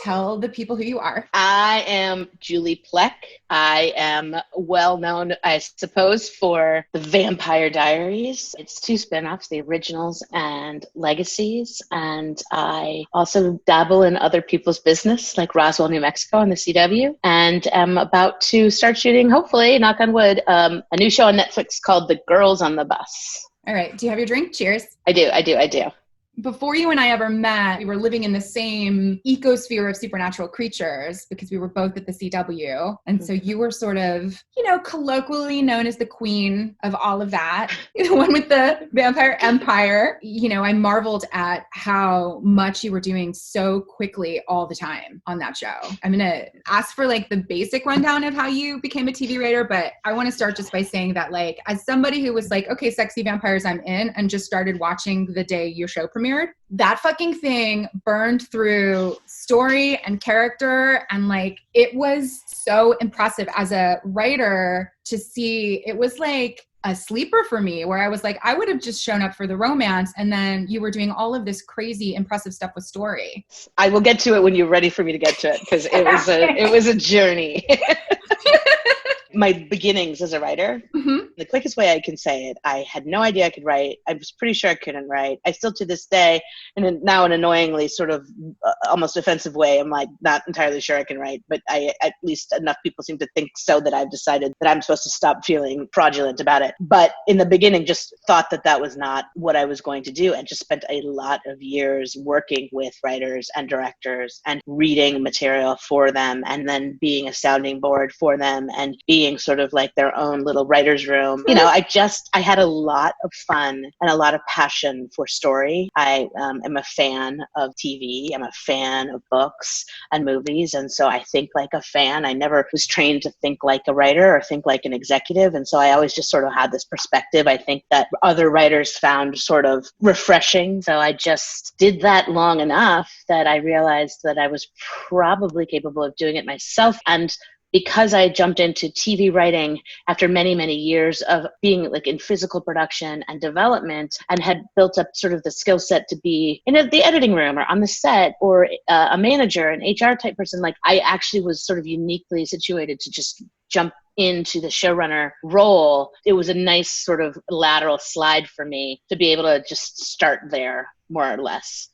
tell the people who you are. I am Julie PLEC. I am well known, I suppose, for the Vampire Diaries. It's 2 spinoffs, the originals and legacies. And I also dabble in other people's business, like Roswell, New Mexico on the CW. And am about to start shooting, hopefully, knock on wood, a new show on Netflix called The Girls on the Bus. All right. Do you have your drink? Cheers. I do. Before you and I ever met, we were living in the same ecosphere of supernatural creatures because we were both at the CW. And so you were sort of, colloquially known as the queen of all of that. The one with the vampire empire. I marveled at how much you were doing so quickly all the time on that show. I'm going to ask for the basic rundown of how you became a TV writer, but I want to start just by saying that as somebody who was okay, sexy vampires, I'm in, and just started watching the day your show premiered, that fucking thing burned through story and character. And it was so impressive as a writer to see. It was a sleeper for me where I was I would have just shown up for the romance, and then you were doing all of this crazy, impressive stuff with story. I will get to it when you're ready for me to get to it, because it was a journey. My beginnings as a writer, the quickest way I can say it, I had no idea I could write. I was pretty sure I couldn't write. I still to this day, and now an annoyingly sort of almost offensive way, I'm not entirely sure I can write, but at least enough people seem to think so that I've decided that I'm supposed to stop feeling fraudulent about it. But in the beginning, just thought that was not what I was going to do, and just spent a lot of years working with writers and directors and reading material for them, and then being a sounding board for them, and being sort of their own little writer's room. I had a lot of fun and a lot of passion for story. I am a fan of TV. I'm a fan of books and movies. And so I think like a fan. I never was trained to think like a writer or think like an executive. And so I always just sort of had this perspective I think that other writers found sort of refreshing. So I just did that long enough that I realized that I was probably capable of doing it myself. And because I jumped into TV writing after many, many years of being in physical production and development, and had built up sort of the skill set to be in the editing room or on the set or a manager, an HR type person, I actually was sort of uniquely situated to just jump into the showrunner role. It was a nice sort of lateral slide for me to be able to just start there, more or less.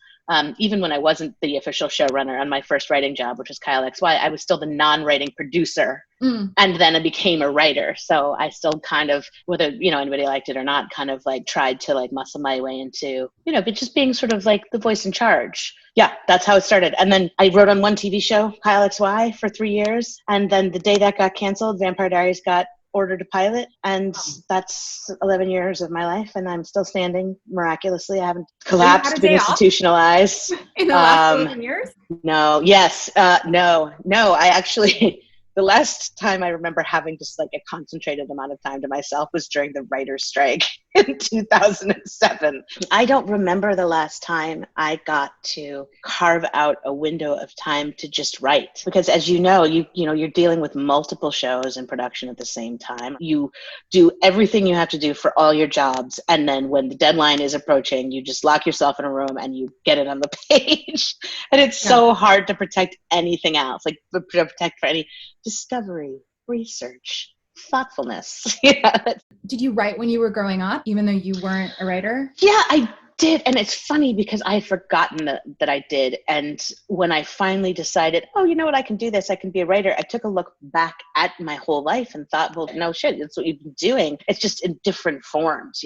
Even when I wasn't the official showrunner on my first writing job, which was Kyle XY, I was still the non-writing producer. And then I became a writer. So I still kind of, whether, anybody liked it or not, kind of tried to muscle my way into, but just being sort of the voice in charge. Yeah, that's how it started. And then I wrote on one TV show, Kyle XY, for 3 years. And then the day that got canceled, Vampire Diaries got ordered to pilot, and that's 11 years of my life, and I'm still standing miraculously. I haven't collapsed, been institutionalized. In the last 11 years? No, yes, no. I actually, the last time I remember having just a concentrated amount of time to myself was during the writer's strike in 2007. I don't remember the last time I got to carve out a window of time to just write, because as you're dealing with multiple shows in production at the same time. You do everything you have to do for all your jobs, and then when the deadline is approaching, you just lock yourself in a room and you get it on the page. And it's so hard to protect anything else, protect for any discovery, research, thoughtfulness. Did you write when you were growing up, even though you weren't a writer? Yeah, I did. And it's funny because I had forgotten that I did. And when I finally decided, oh, you know what, I can do this, I can be a writer, I took a look back at my whole life and thought, well, no shit, that's what you've been doing. It's just in different forms,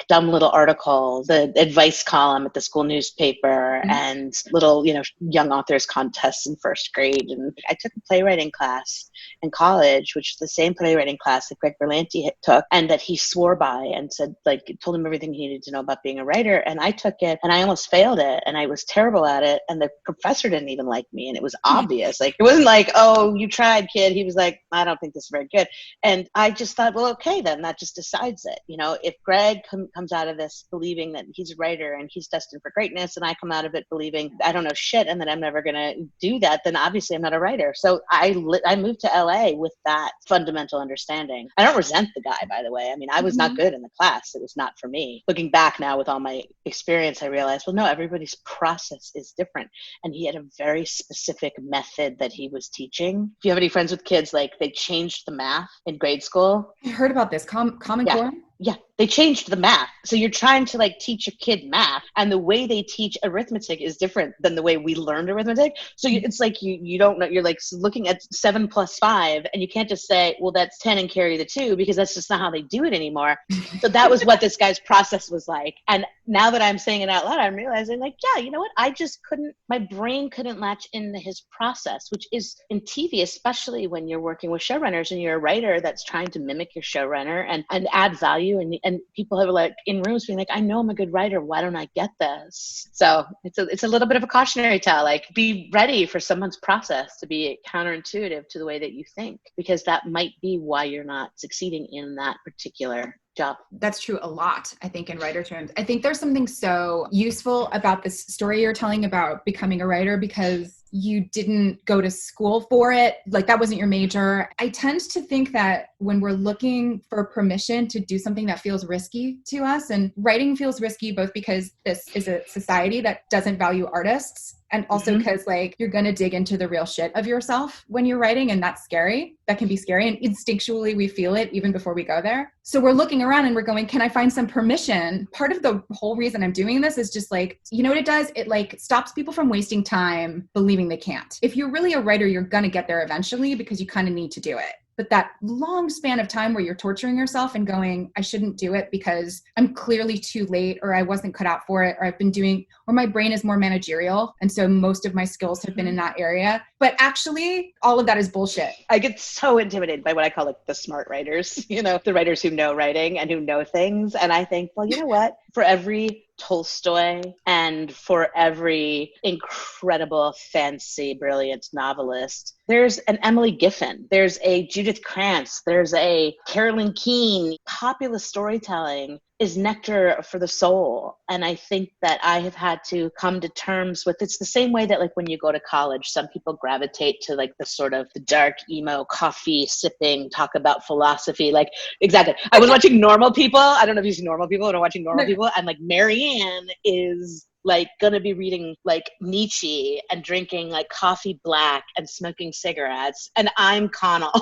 dumb little articles, the advice column at the school newspaper, and little, young authors contests in first grade. And I took a playwriting class in college, which is the same playwriting class that Greg Berlanti took, and that he swore by and said, told him everything he needed to know about being a writer. And I took it and I almost failed it, and I was terrible at it. And the professor didn't even like me. And it was obvious. It wasn't oh, you tried, kid. He was I don't think this is very good. And I just thought, well, okay, then that just decides it. If Greg comes out of this believing that he's a writer and he's destined for greatness, and I come out of it believing I don't know shit and that I'm never going to do that, then obviously I'm not a writer. So I moved to LA with that fundamental understanding. I don't resent the guy, by the way. I mean, I was not good in the class. It was not for me. Looking back now with all my experience, I realized, well, no, everybody's process is different. And he had a very specific method that he was teaching. If you have any friends with kids, like they changed the math in grade school. I heard about this. Common Core? Yeah, they changed the math. So you're trying to like teach a kid math, and the way they teach arithmetic is different than the way we learned arithmetic. So it's like you don't know, you're like looking at 7 plus 5, and you can't just say, well, that's 10 and carry the 2, because that's just not how they do it anymore. So that was what this guy's process was like. And now that I'm saying it out loud, I'm realizing like, yeah, you know what? I just couldn't, my brain couldn't latch into his process, which is in TV, especially when you're working with showrunners and you're a writer that's trying to mimic your showrunner and add value. And people have like in rooms being like, I know I'm a good writer. Why don't I get this? So it's a little bit of a cautionary tale. Like, be ready for someone's process to be counterintuitive to the way that you think, because that might be why you're not succeeding in that particular job. That's true a lot, I think, in writer terms. I think there's something so useful about this story you're telling about becoming a writer, because you didn't go to school for it. Like, that wasn't your major. I tend to think that when we're looking for permission to do something that feels risky to us, and writing feels risky both because this is a society that doesn't value artists, and also because like you're going to dig into the real shit of yourself when you're writing, and that's scary. That can be scary, and instinctually we feel it even before we go there. So we're looking around and we're going, can I find some permission? Part of the whole reason I'm doing this is just like, you know what it does? It like stops people from wasting time believing they can't. If you're really a writer, you're going to get there eventually because you kind of need to do it. But that long span of time where you're torturing yourself and going, I shouldn't do it because I'm clearly too late, or I wasn't cut out for it, or I've been doing, or my brain is more managerial. And so most of my skills have been in that area. But actually, all of that is bullshit. I get so intimidated by what I call like the smart writers, you know, the writers who know writing and who know things. And I think, well, you know what? For every Tolstoy and for every incredible, fancy, brilliant novelist, there's an Emily Giffin, there's a Judith Krantz, there's a Carolyn Keene. Populist storytelling is nectar for the soul. And I think that I have had to come to terms with, it's the same way that like when you go to college, some people gravitate to like the sort of the dark emo coffee sipping, talk about philosophy. Like, exactly. I was watching Normal People. I don't know if you've seen Normal People, but I'm watching Normal People. And like Marianne is like gonna be reading like Nietzsche and drinking like coffee black and smoking cigarettes. And I'm Connell.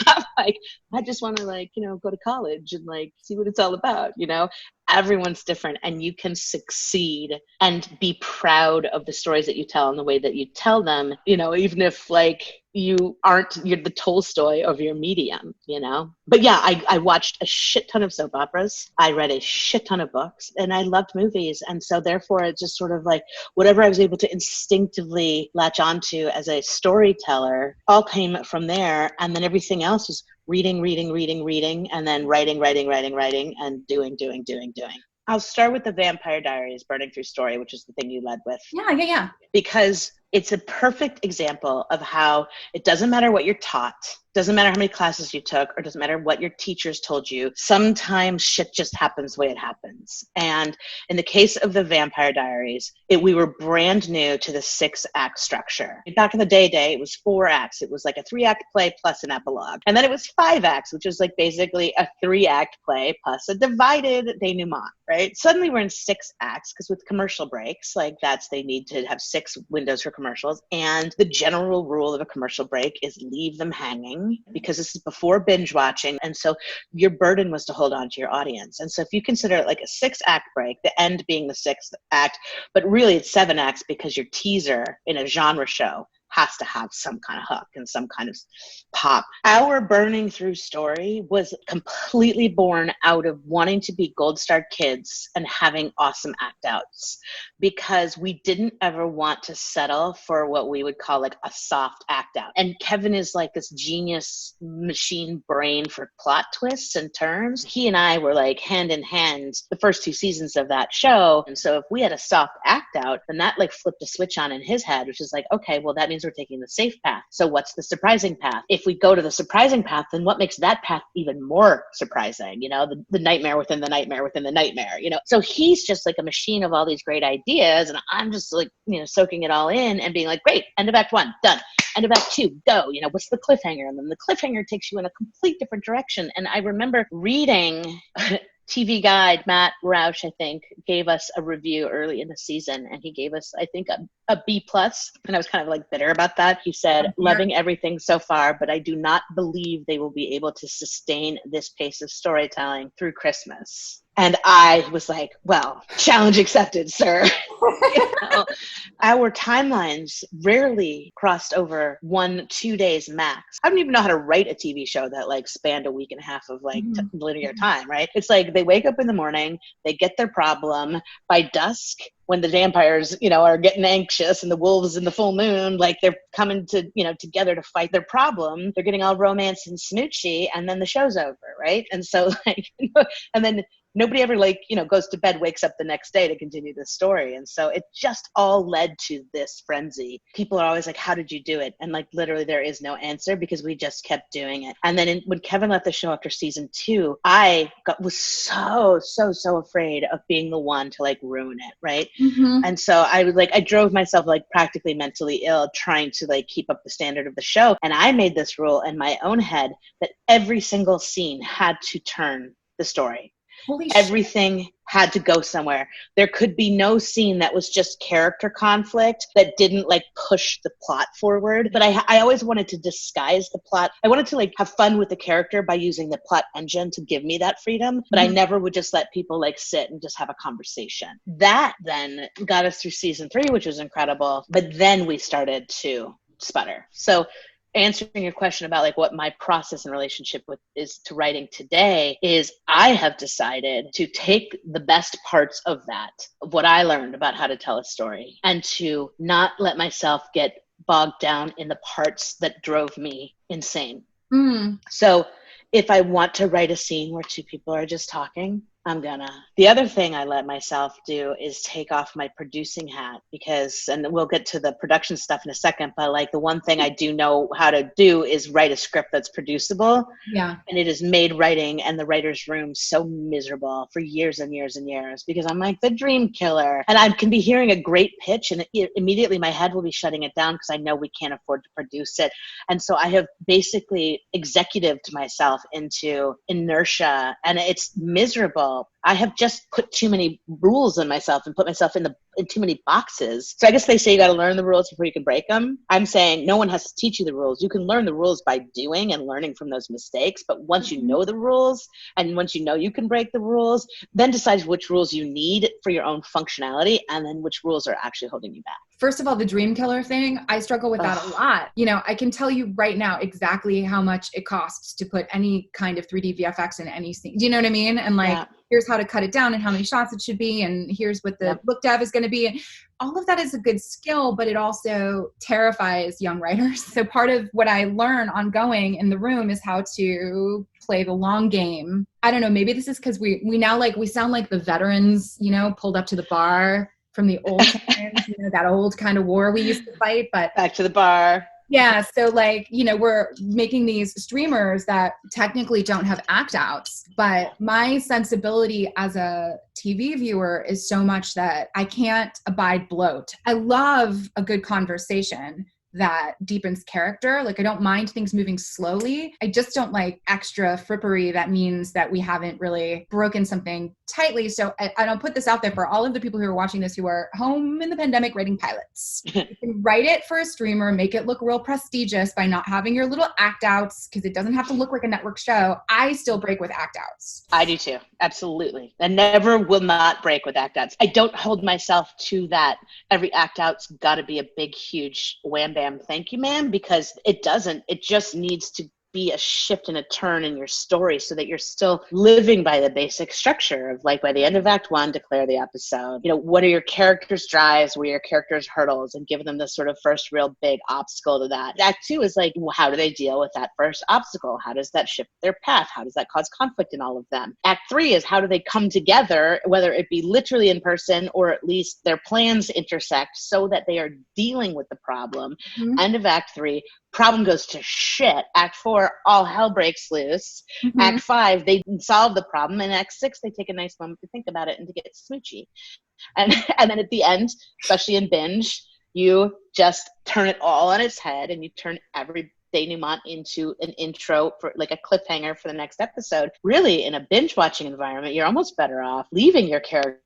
I'm like, I just want to like, you know, go to college and like see what it's all about, you know. Everyone's different, and you can succeed and be proud of the stories that you tell and the way that you tell them, you know, even if like you're the Tolstoy of your medium, you know. But yeah, I watched a shit ton of soap operas. I read a shit ton of books, and I loved movies. And so therefore it just sort of like whatever I was able to instinctively latch onto as a storyteller all came from there. And then everything else was reading, and then writing, and doing. I'll start with the Vampire Diaries Burning Through Story, which is the thing you led with. Yeah. Because it's a perfect example of how it doesn't matter what you're taught, doesn't matter how many classes you took, or doesn't matter what your teachers told you. Sometimes shit just happens the way it happens. And in the case of the Vampire Diaries, we were brand new to the 6-act structure. Back in the day, it was 4 acts. It was like a 3-act play plus an epilogue. And then it was 5 acts, which was like basically a 3-act play plus a divided denouement, right? Suddenly we're in 6 acts because with commercial breaks, like they need to have 6 windows for commercials. And the general rule of a commercial break is leave them hanging, because this is before binge watching. And so your burden was to hold on to your audience. And so if you consider it like a 6-act break, the end being the 6th act, but really it's 7 acts because your teaser in a genre show has to have some kind of hook and some kind of pop. Our Burning Through story was completely born out of wanting to be gold star kids and having awesome act outs, because we didn't ever want to settle for what we would call like a soft act out. And Kevin is like this genius machine brain for plot twists and turns. He and I were like hand in hand the first 2 seasons of that show. And so if we had a soft act out, then that like flipped a switch on in his head, which is like, okay, well that means we're taking the safe path. So what's the surprising path? If we go to the surprising path, then what makes that path even more surprising? You know, the nightmare within the nightmare within the nightmare, you know? So he's just like a machine of all these great ideas. And I'm just like, you know, soaking it all in and being like, great, end of act 1, done. End of act 2, go. You know, what's the cliffhanger? And then the cliffhanger takes you in a complete different direction. And I remember reading TV guide, Matt Roush, I think, gave us a review early in the season, and he gave us, I think, a B+, and I was kind of like bitter about that. He said, loving everything so far, but I do not believe they will be able to sustain this pace of storytelling through Christmas. And I was like, well, challenge accepted, sir. You know, our timelines rarely crossed over 1-2 days max. I don't even know how to write a TV show that like spanned a week and a half of like linear time, right? It's like they wake up in the morning, they get their problem. By dusk, when the vampires, you know, are getting anxious and the wolves in the full moon, like they're coming to, you know, together to fight their problem. They're getting all romance and smoochy, and then the show's over, right? And so like, and then nobody ever like, you know, goes to bed, wakes up the next day to continue the story. And so it just all led to this frenzy. People are always like, how did you do it? And like, literally there is no answer because we just kept doing it. And then when Kevin left the show after season 2, I was so afraid of being the one to like ruin it. Right. And so I drove myself like practically mentally ill trying to like keep up the standard of the show. And I made this rule in my own head that every single scene had to turn the story. Everything had to go somewhere. There could be no scene that was just character conflict that didn't like push the plot forward. But I always wanted to disguise the plot. I wanted to like have fun with the character by using the plot engine to give me that freedom. But I never would just let people like sit and just have a conversation. That then got us through season 3, which was incredible. But then we started to sputter. So answering your question about like what my process and relationship with is to writing today is I have decided to take the best parts of that, of what I learned about how to tell a story, and to not let myself get bogged down in the parts that drove me insane. So if I want to write a scene where 2 people are just talking, I'm gonna. The other thing I let myself do is take off my producing hat because, and we'll get to the production stuff in a second, but like the one thing I do know how to do is write a script that's producible. Yeah. And it has made writing and the writer's room so miserable for years and years and years because I'm like the dream killer. And I can be hearing a great pitch and immediately my head will be shutting it down because I know we can't afford to produce it. And so I have basically executived myself into inertia and it's miserable. I have just put too many rules on myself and put myself in too many boxes. So I guess they say you got to learn the rules before you can break them. I'm saying no one has to teach you the rules. You can learn the rules by doing and learning from those mistakes. But once you know the rules and once you know you can break the rules, then decide which rules you need for your own functionality and then which rules are actually holding you back. First of all, the dream killer thing, I struggle with that a lot. You know, I can tell you right now exactly how much it costs to put any kind of 3D VFX in any scene. Do you know what I mean? And like, here's how to cut it down and how many shots it should be. And here's what the look dev is going to be. And all of that is a good skill, but it also terrifies young writers. So part of what I learn ongoing in the room is how to play the long game. I don't know, maybe this is because we now like, we sound like the veterans, you know, pulled up to the bar from the old times, you know, that old kind of war we used to fight, but back to the bar. Yeah. So like, you know, we're making these streamers that technically don't have act outs, but my sensibility as a TV viewer is so much that I can't abide bloat. I love a good conversation that deepens character. Like I don't mind things moving slowly. I just don't like extra frippery that means that we haven't really broken something tightly. So I don't put this out there for all of the people who are watching this who are home in the pandemic writing pilots. You can write it for a streamer, make it look real prestigious by not having your little act outs because it doesn't have to look like a network show. I still break with act outs. I do too. Absolutely. I never will not break with act outs. I don't hold myself to that. Every act out's got to be a big, huge wham bam, thank you, ma'am, because it doesn't. It just needs to be a shift and a turn in your story so that you're still living by the basic structure of like by the end of Act 1, declare the episode. You know, what are your characters' drives? What are your characters' hurdles? And give them the sort of first real big obstacle to that. Act 2 is like, well, how do they deal with that first obstacle? How does that shift their path? How does that cause conflict in all of them? Act 3 is how do they come together, whether it be literally in person or at least their plans intersect so that they are dealing with the problem. End of Act 3. Problem goes to shit. Act 4, all hell breaks loose. Act 5, they solve the problem. And Act 6, they take a nice moment to think about it and to get smoochy. And then at the end, especially in binge, you just turn it all on its head and you turn every denouement into an intro for like a cliffhanger for the next episode. Really, in a binge watching environment, you're almost better off leaving your characters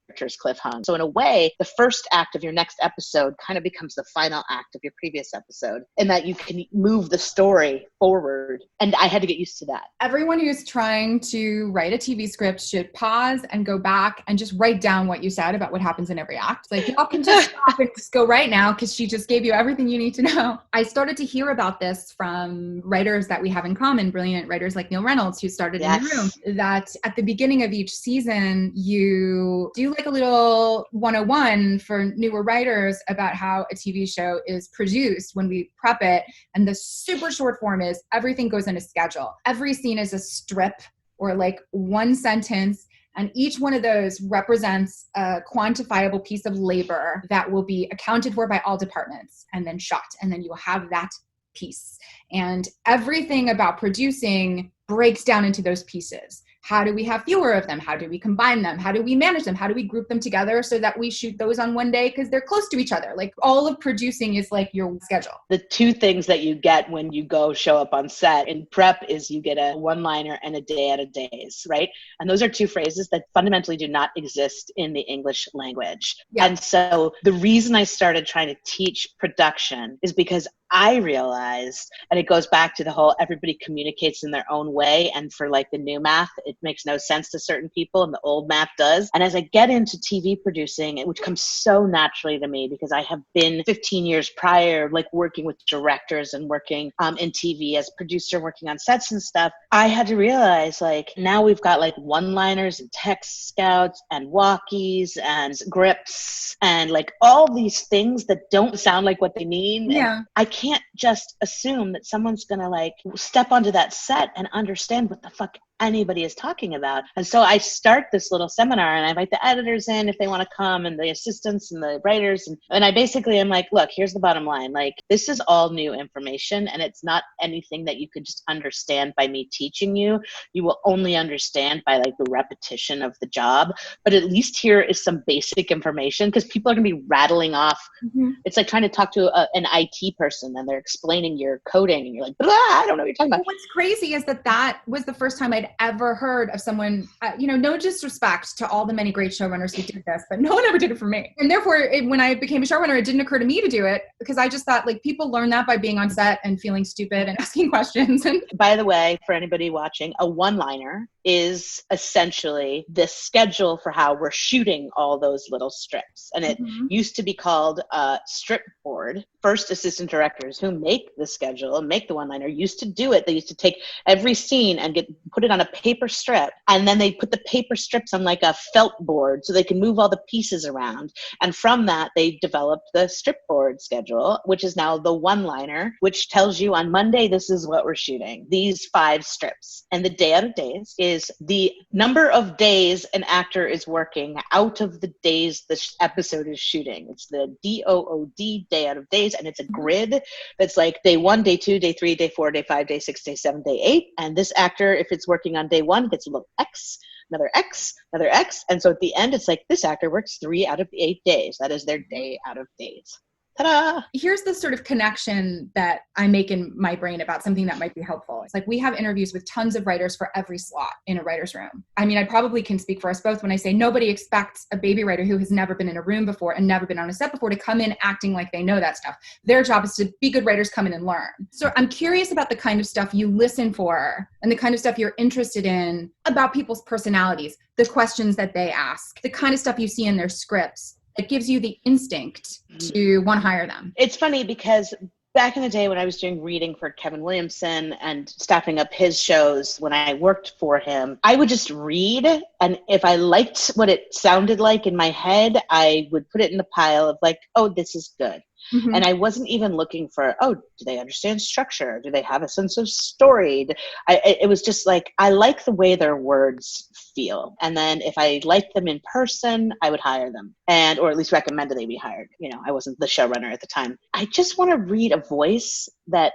cliffhung. So in a way, the first act of your next episode kind of becomes the final act of your previous episode, and that you can move the story forward. And I had to get used to that. Everyone who's trying to write a TV script should pause and go back and just write down what you said about what happens in every act. Like, y'all can just stop and just go right now because she just gave you everything you need to know. I started to hear about this from writers that we have in common, brilliant writers like Neil Reynolds, who started in the room, that at the beginning of each season, you do like a little 101 for newer writers about how a TV show is produced when we prep it. And the super short form is everything goes in a schedule. Every scene is a strip or like one sentence. And each one of those represents a quantifiable piece of labor that will be accounted for by all departments and then shot. And then you'll have that piece. And everything about producing breaks down into those pieces. How do we have fewer of them? How do we combine them? How do we manage them? How do we group them together so that we shoot those on one day because they're close to each other? Like, all of producing is like your schedule. The two things that you get when you go show up on set in prep is you get a one-liner and a day out of days, right? And those are two phrases that fundamentally do not exist in the English language. Yeah. And so the reason I started trying to teach production is because I realized, and it goes back to the whole everybody communicates in their own way, and for like the new math, it makes no sense to certain people and the old math does. And as I get into TV producing, which comes so naturally to me because I have been 15 years prior, like working with directors and working in TV as producer, working on sets and stuff, I had to realize like now we've got like one-liners and text scouts and walkies and grips and like all these things that don't sound like what they mean. Yeah. And I can't just assume that someone's going to like step onto that set and understand what the fuck anybody is talking about. And so I start this little seminar and I invite the editors in if they want to come and the assistants and the writers. And I basically am like, look, here's the bottom line. Like, this is all new information and it's not anything that you could just understand by me teaching you. You will only understand by like the repetition of the job. But at least here is some basic information because people are going to be rattling off. Mm-hmm. It's like trying to talk to an IT person and they're explaining your coding and you're like, I don't know what you're talking about. What's crazy is that was the first time I'd ever heard of someone, no disrespect to all the many great showrunners who did this, but no one ever did it for me. And therefore, when I became a showrunner, it didn't occur to me to do it because I just thought like people learn that by being on set and feeling stupid and asking questions. And by the way, for anybody watching, a one-liner is essentially the schedule for how we're shooting all those little strips. And it used to be called a strip board. First assistant directors who make the schedule and make the one-liner used to do it. They used to take every scene and put it on a paper strip. And then they put the paper strips on like a felt board so they can move all the pieces around. And from that, they developed the strip board schedule, which is now the one-liner, which tells you on Monday, this is what we're shooting. These 5 strips. And the day out of days is the number of days an actor is working out of the days the episode is shooting. It's the DOOD, day out of days. And it's a grid that's like day 1, day 2, day 3, day 4, day 5, day 6, day 7, day 8. And this actor, if it's working on day 1, gets a little X, another X, another X. And so at the end, it's like this actor works 3 out of 8 days. That is their day out of days. Ta-da! Here's the sort of connection that I make in my brain about something that might be helpful. It's like we have interviews with tons of writers for every slot in a writer's room. I mean, I probably can speak for us both when I say nobody expects a baby writer who has never been in a room before and never been on a set before to come in acting like they know that stuff. Their job is to be good writers, come in and learn. So I'm curious about the kind of stuff you listen for and the kind of stuff you're interested in about people's personalities, the questions that they ask, the kind of stuff you see in their scripts. It gives you the instinct to want to hire them. It's funny because back in the day when I was doing reading for Kevin Williamson and staffing up his shows when I worked for him, I would just read. And if I liked what it sounded like in my head, I would put it in the pile of like, oh, this is good. Mm-hmm. And I wasn't even looking for, oh, do they understand structure? Do they have a sense of story? It was just like, I like the way their words feel. And then if I liked them in person, I would hire them or at least recommend that they be hired. I wasn't the showrunner at the time. I just want to read a voice that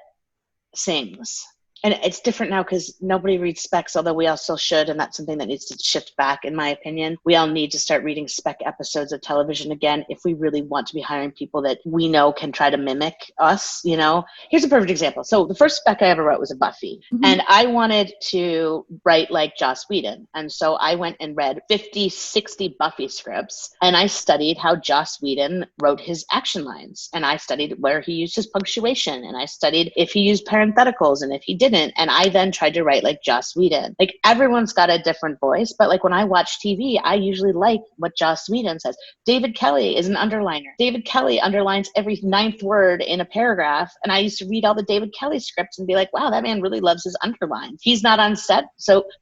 sings. And it's different now because nobody reads specs, although we all still should. And that's something that needs to shift back, in my opinion. We all need to start reading spec episodes of television again if we really want to be hiring people that we know can try to mimic us. Here's a perfect example. So the first spec I ever wrote was a Buffy. Mm-hmm. And I wanted to write like Joss Whedon. And so I went and read 50, 60 Buffy scripts. And I studied how Joss Whedon wrote his action lines. And I studied where he used his punctuation. And I studied if he used parentheticals and if he didn't. And I then tried to write like Joss Whedon. Like everyone's got a different voice, but like when I watch TV, I usually like what Joss Whedon says. David Kelly is an underliner. David Kelly underlines every ninth word in a paragraph. And I used to read all the David Kelly scripts and be like, wow, that man really loves his underlines. He's not on set.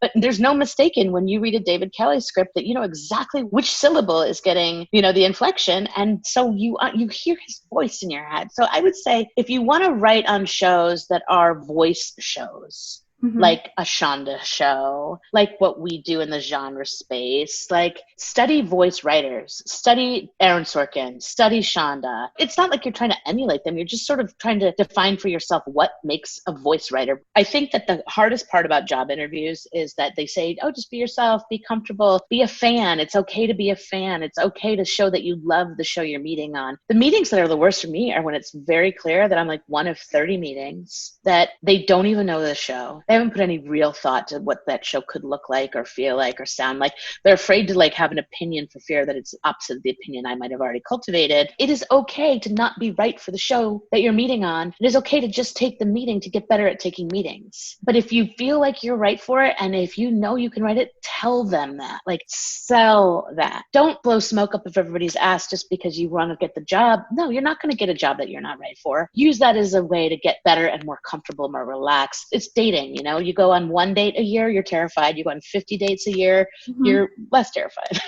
But there's no mistaking when you read a David Kelly script that you know exactly which syllable is getting, the inflection. And so you hear his voice in your head. So I would say if you want to write on shows that are voice shows, mm-hmm. like a Shonda show, like what we do in the genre space, like study voice writers, study Aaron Sorkin, study Shonda. It's not like you're trying to emulate them. You're just sort of trying to define for yourself what makes a voice writer. I think that the hardest part about job interviews is that they say, oh, just be yourself, be comfortable, be a fan. It's okay to be a fan. It's okay to show that you love the show you're meeting on. The meetings that are the worst for me are when it's very clear that I'm like one of 30 meetings that they don't even know the show. They haven't put any real thought to what that show could look like or feel like or sound like. They're afraid to like have an opinion for fear that it's opposite of the opinion I might have already cultivated. It is okay to not be right for the show that you're meeting on. It is okay to just take the meeting to get better at taking meetings. But if you feel like you're right for it, and if you know you can write it, tell them that. Like, sell that. Don't blow smoke up of everybody's ass just because you want to get the job. No, you're not going to get a job that you're not right for. Use that as a way to get better and more comfortable, more relaxed. It's dating, You go on one date a year, you're terrified. You go on 50 dates a year, mm-hmm. you're less terrified.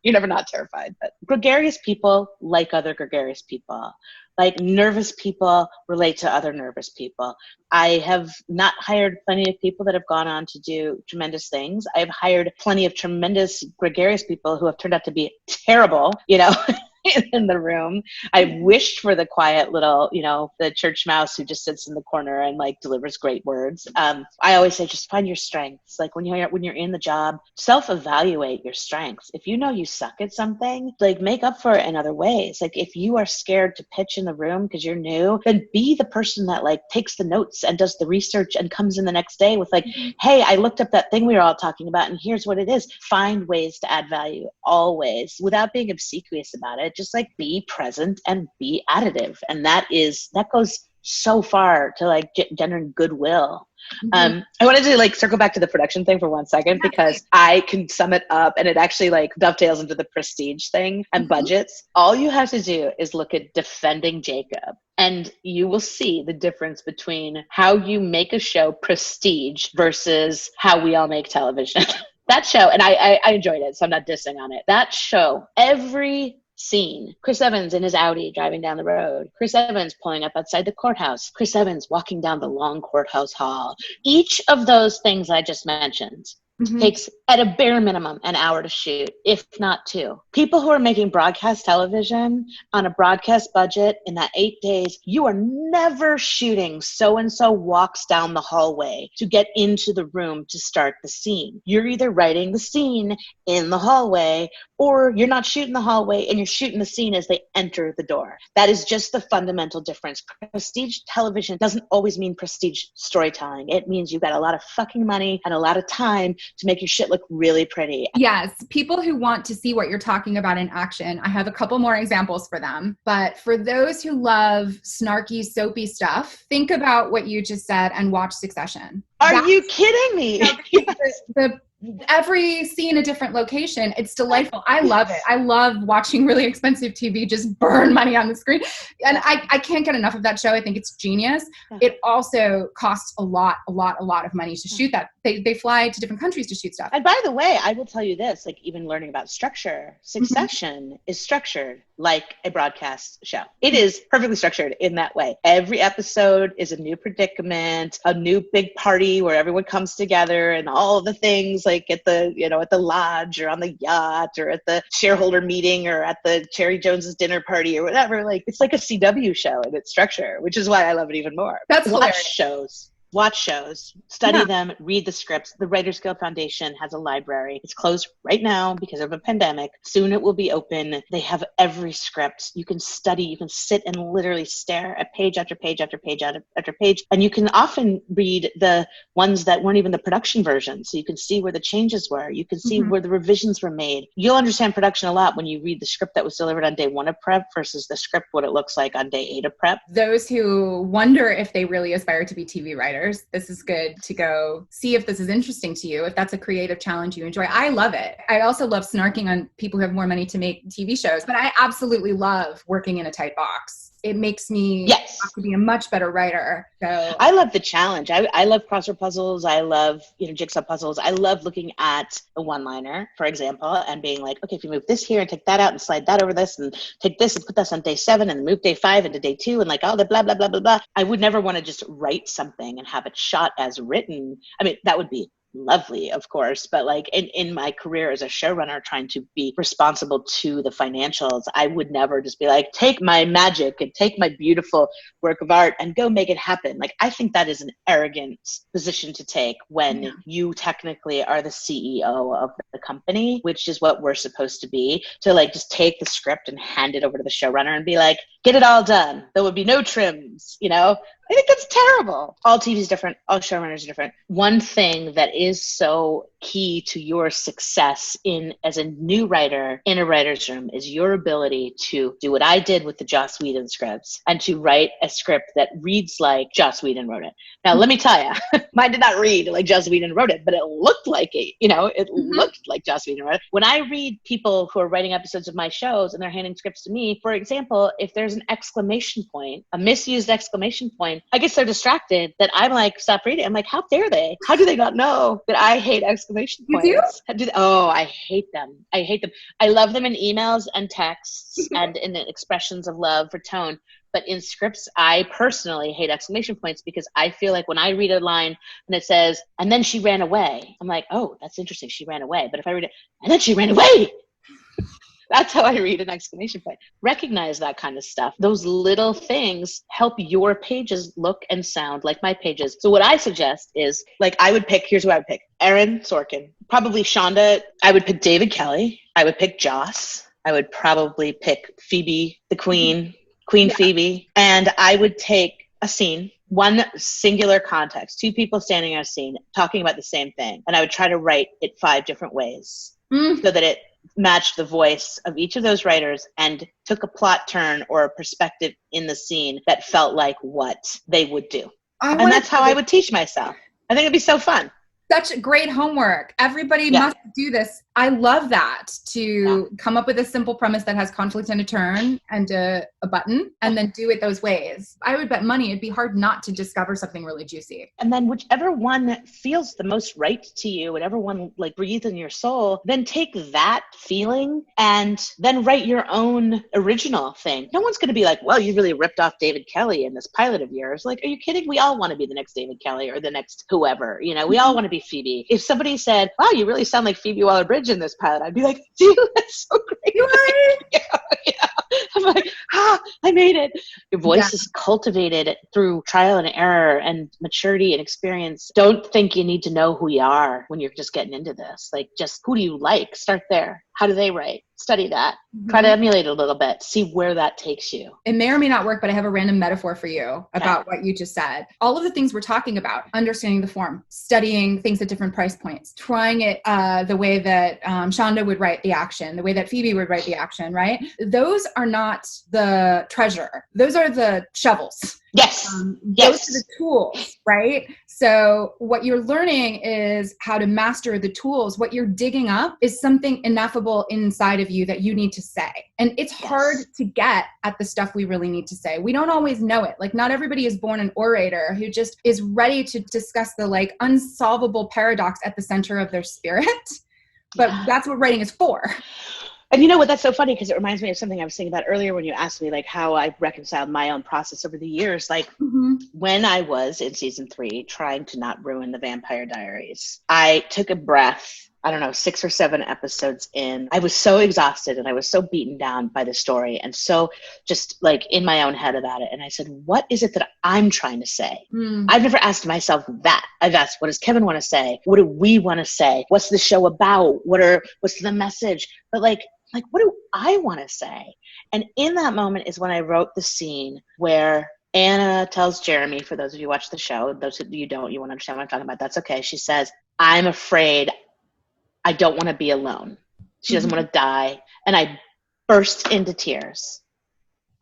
You're never not terrified. But gregarious people like other gregarious people. Like nervous people relate to other nervous people. I have not hired plenty of people that have gone on to do tremendous things. I've hired plenty of tremendous gregarious people who have turned out to be terrible, in the room. I wished for the quiet little, the church mouse who just sits in the corner and like delivers great words. I always say, just find your strengths. Like when you're in the job, self-evaluate your strengths. If you know you suck at something, like make up for it in other ways. Like if you are scared to pitch in the room because you're new, then be the person that like takes the notes and does the research and comes in the next day with like, hey, I looked up that thing we were all talking about and here's what it is. Find ways to add value always without being obsequious about it. Just like be present and be additive. And that goes so far to like generating goodwill. Mm-hmm. I wanted to like circle back to the production thing for 1 second because I can sum it up and it actually like dovetails into the prestige thing and budgets. All you have to do is look at Defending Jacob and you will see the difference between how you make a show prestige versus how we all make television. That show, and I enjoyed it, so I'm not dissing on it. That show, every scene, Chris Evans in his Audi driving down the road, Chris Evans pulling up outside the courthouse, Chris Evans walking down the long courthouse hall. Each of those things I just mentioned takes at a bare minimum an hour to shoot, if not 2. People who are making broadcast television on a broadcast budget in that 8 days, you are never shooting so-and-so walks down the hallway to get into the room to start the scene. You're either writing the scene in the hallway or you're not shooting the hallway and you're shooting the scene as they enter the door. That is just the fundamental difference. Prestige television doesn't always mean prestige storytelling. It means you've got a lot of fucking money and a lot of time to make your shit look really pretty. Yes. People who want to see what you're talking about in action, I have a couple more examples for them. But for those who love snarky, soapy stuff, think about what you just said and watch Succession. Are you kidding me? Every scene a different location. It's delightful. I love it. I love watching really expensive TV just burn money on the screen. And I can't get enough of that show. I think it's genius. It also costs a lot of money to shoot that. They fly to different countries to shoot stuff. And by the way, I will tell you this, like even learning about structure, Succession is structured like a broadcast show. It is perfectly structured in that way. Every episode is a new predicament, a new big party where everyone comes together and all the things like at the, at the lodge or on the yacht or at the shareholder meeting or at the Cherry Jones's dinner party or whatever. Like it's like a CW show in its structure, which is why I love it even more. That's Watch shows. watch shows, study them, read the scripts. The Writers Guild Foundation has a library. It's closed right now because of a pandemic. Soon it will be open. They have every script. You can study, you can sit and literally stare at page after page after page after page. And you can often read the ones that weren't even the production version. So you can see where the changes were. You can see where the revisions were made. You'll understand production a lot when you read the script that was delivered on day 1 of prep versus the script, what it looks like on day 8 of prep. Those who wonder if they really aspire to be TV writers, this is good to go see if this is interesting to you, if that's a creative challenge you enjoy. I love it. I also love snarking on people who have more money to make TV shows, but I absolutely love working in a tight box. It makes me have to be a much better writer. So I love the challenge. I love crossword puzzles. I love, jigsaw puzzles. I love looking at a one-liner, for example, and being like, okay, if you move this here and take that out and slide that over this and take this and put this on day 7 and move day 5 into day 2 and like all the blah, blah, blah, blah, blah. I would never want to just write something and have it shot as written. I mean, that would be lovely, of course, but like in my career as a showrunner trying to be responsible to the financials, I would never just be like, take my magic and take my beautiful work of art and go make it happen. Like, I think that is an arrogant position to take when you technically are the CEO of the company, which is what we're supposed to be, to like just take the script and hand it over to the showrunner and be like, get it all done. There would be no trims, I think that's terrible. All TV is different. All showrunners are different. One thing that is so key to your success as a new writer in a writer's room is your ability to do what I did with the Joss Whedon scripts and to write a script that reads like Joss Whedon wrote it. Now, let me tell you, mine did not read like Joss Whedon wrote it, but it looked like it, it looked like Joss Whedon wrote it. When I read people who are writing episodes of my shows and they're handing scripts to me, for example, if there's an exclamation point, a misused exclamation point, I get so distracted that I'm like, stop reading. I'm like, how dare they? How do they not know that I hate exclamation points? You do? Oh, I hate them. I hate them. I love them in emails and texts and in expressions of love for tone. But in scripts, I personally hate exclamation points because I feel like when I read a line and it says, and then she ran away, I'm like, oh, that's interesting. She ran away. But if I read it, and then she ran away, that's how I read an exclamation point. Recognize that kind of stuff. Those little things help your pages look and sound like my pages. So what I suggest is, like, here's who I would pick. Aaron Sorkin. Probably Shonda. I would pick David Kelly. I would pick Joss. I would probably pick Phoebe, the Queen, Phoebe. And I would take a scene, one singular context, 2 people standing in a scene talking about the same thing. And I would try to write it 5 different ways so that it matched the voice of each of those writers and took a plot turn or a perspective in the scene that felt like what they would do. And that's how I would teach myself. I think it'd be so fun. Such great homework. Everybody must do this. I love that, to come up with a simple premise that has conflict and a turn and a button, and then do it those ways. I would bet money it'd be hard not to discover something really juicy. And then whichever one feels the most right to you, whatever one like breathes in your soul, then take that feeling and then write your own original thing. No one's going to be like, well, you really ripped off David Kelly in this pilot of yours. Like, are you kidding? We all want to be the next David Kelly or the next whoever. We all want to be Phoebe. If somebody said, wow, you really sound like Phoebe Waller-Bridge in this pilot, I'd be like, dude, that's so great. I'm like, I made it. Your voice is cultivated through trial and error and maturity and experience. Don't think you need to know who you are when you're just getting into this. Like, just who do you like? Start there. How do they write? Study that. Try to emulate it a little bit. See where that takes you. It may or may not work, but I have a random metaphor for you about what you just said. All of the things we're talking about, understanding the form, studying things at different price points, trying it the way that Shonda would write the action, the way that Phoebe would write the action, right? Those are not the treasure. Those are the shovels. Yes. Those are the tools, right? So what you're learning is how to master the tools. What you're digging up is something ineffable inside of you that you need to say. And it's hard to get at the stuff we really need to say. We don't always know it. Like, not everybody is born an orator who just is ready to discuss the like unsolvable paradox at the center of their spirit. But that's what writing is for. And you know what, that's so funny because it reminds me of something I was thinking about earlier when you asked me like how I reconciled my own process over the years. Like when I was in season 3 trying to not ruin the Vampire Diaries, I took a breath I don't know, 6 or 7 episodes in, I was so exhausted and I was so beaten down by the story and so just like in my own head about it. And I said, what is it that I'm trying to say? I've never asked myself that. I've asked, what does Kevin want to say? What do we want to say? What's the show about? What's the message? But like, what do I want to say? And in that moment is when I wrote the scene where Anna tells Jeremy, for those of you who watch the show, those of you don't, you won't understand what I'm talking about. That's okay. She says, I'm afraid I don't want to be alone. She doesn't want to die. And I burst into tears.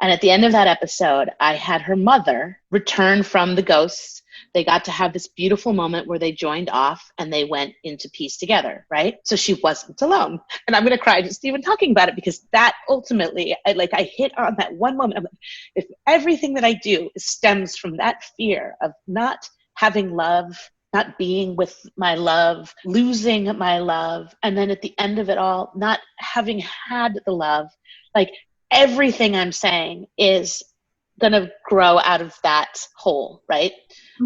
And at the end of that episode, I had her mother return from the ghosts. They got to have this beautiful moment where they joined off and they went into peace together, right? So she wasn't alone. And I'm going to cry just even talking about it because that ultimately, I hit on that one moment. I'm like, if everything that I do stems from that fear of not having love, not being with my love, losing my love, and then at the end of it all, not having had the love, like everything I'm saying is going to grow out of that hole, right?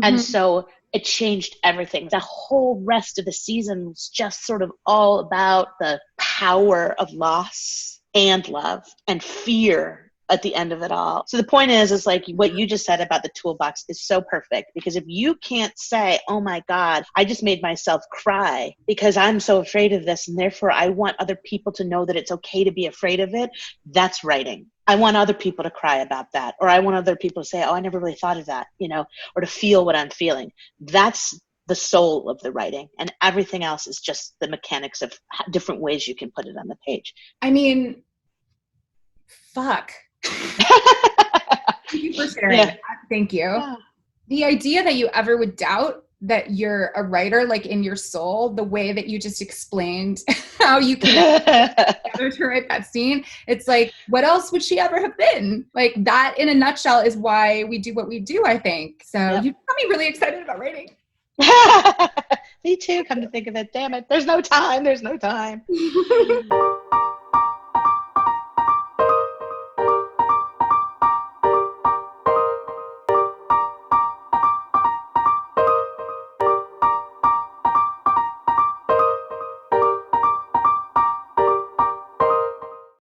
And so it changed everything. The whole rest of the season was just sort of all about the power of loss and love and fear at the end of it all. So the point is like what you just said about the toolbox is so perfect, because if you can't say, oh my God, I just made myself cry because I'm so afraid of this and therefore I want other people to know that it's okay to be afraid of it, that's writing. I want other people to cry about that, or I want other people to say, oh, I never really thought of that, or to feel what I'm feeling. That's the soul of the writing, and everything else is just the mechanics of different ways you can put it on the page. I mean, fuck. Thank you for sharing that. Thank you. Yeah. The idea that you ever would doubt that you're a writer, like in your soul, the way that you just explained how you came together to write that scene, it's like, what else would she ever have been? Like that in a nutshell is why we do what we do, I think. So you got me really excited about writing. Me too, come to think of it. Damn it. There's no time.